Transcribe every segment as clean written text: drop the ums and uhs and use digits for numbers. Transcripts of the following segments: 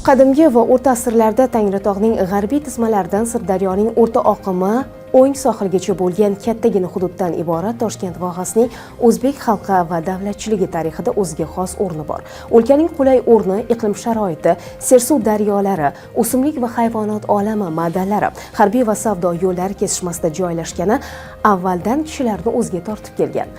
Qadimgi va o'rta asrlarda Tangritog'ning g'arbiy tizmalaridan Sirdaryoning o'rta oqimi o'ng sohilgacha bo'lgan kattagina hududdan iborat Toshkent vohasining o'zbek xalqi va davlatchiligi tarixida o'ziga xos o'rni bor. O'lkaning qulay o'rni, iqlim sharoiti, sersuv daryolari, o'simlik va hayvonot olami madallari, harbiy va savdo yo'llari kesishmasida joylashgani avvaldan kishilarni o'ziga tortib kelgan.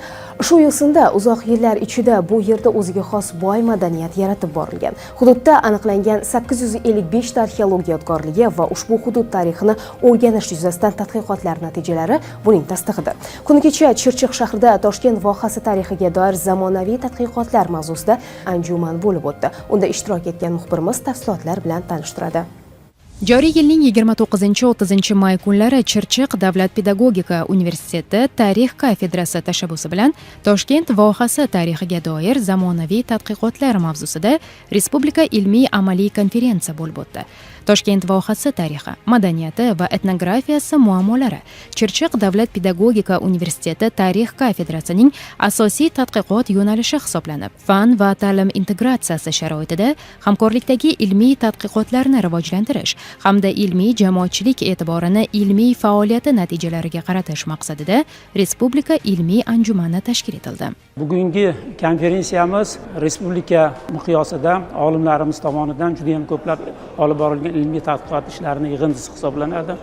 Shu yo'sinda uzoq yillar ichida bu yerda o'ziga xos boy madaniyat yaratib borilgan. Hududda aniqlangan 855 ta arxeologiya yodgorligi va ushbu hudud tarixini o'rganish yuzasidan tadqiqotlar natijalari buning tasdig'idir. Kuni kecha Chirchiq shahrida Toshkent vohasi tarixiga doir zamonaviy tadqiqotlar mavzusida anjuman bo'lib o'tdi. Unda ishtirok etgan muxbirimiz tafsilotlar bilan tanishtiradi. Joriy yilning 29-30 may kunlari Chirchiq davlat pedagogika universiteti tarix kafedrasi tashabbusi bilan Toshkent vohasi tarixiga doir zamonaviy tadqiqotlar mavzusida respublika ilmiy amaliy konferensiya bo'lib o'tdi. Toshkent vohasi tarixi, madaniyati va etnografiyasi muammolari Chirchiq davlat pedagogika universiteti tarix kafedrasining asosiy tadqiqot yo'nalishi hisoblanib, fan va ta'lim integratsiyasi sharoitida hamkorlikdagi ilmiy tadqiqotlarni rivojlantirish hamda ilmiy jamoatchilik e'tiborini ilmiy faoliyati natijalariga qaratish maqsadida respublika ilmiy anjumani tashkil etildi. Bugungi konferensiyamiz respublika miqyosida olimlarimiz tomonidan juda ham ko'plab olib borilgan ilmiy tadqiqot ishlarining yig'indisi hisoblanadi.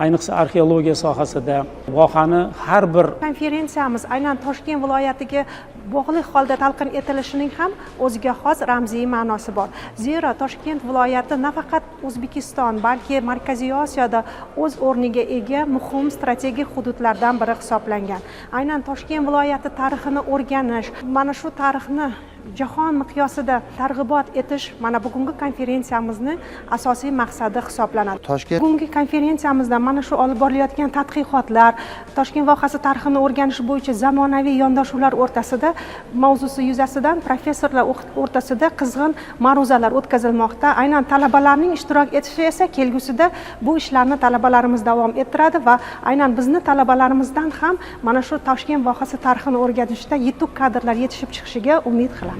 Ayniqsa arxeologiya sohasida vohani har bir konferensiyamiz aynan Toshkent viloyatiga bog'liq holda talqin etilishining ham o'ziga xos ramziy ma'nosi bor. Zero Toshkent viloyati nafaqat O'zbekiston, balki Markaziy Osiyoda o'z o'rniga ega muhim strategik hududlardan biri hisoblangan. Aynan Toshkent viloyati tarixini o'rganish, mana shu tarixni jahon miqyosida targ'ibot etish mana bugungi konferensiyamizning asosiy maqsadi hisoblanadi. Bugungi konferensiyamizda mana shu olib borilayotgan tadqiqotlar, Toshkent vohasi tarixini o'rganish bo'yicha zamonaviy yondashuvlar o'rtasida mavzusi yuzasidan professorlar o'rtasida qizg'in ma'ruzalar o'tkazilmoqda. Aynan talabalarning ishtirok etishi esa kelgusida bu ishlarni talabalarimiz davom ettiradi va aynan bizni talabalarimizdan ham mana shu Toshkent vohasi tarixini o'rganishda yetuk kadrlar yetishib chiqishiga umid qilamiz.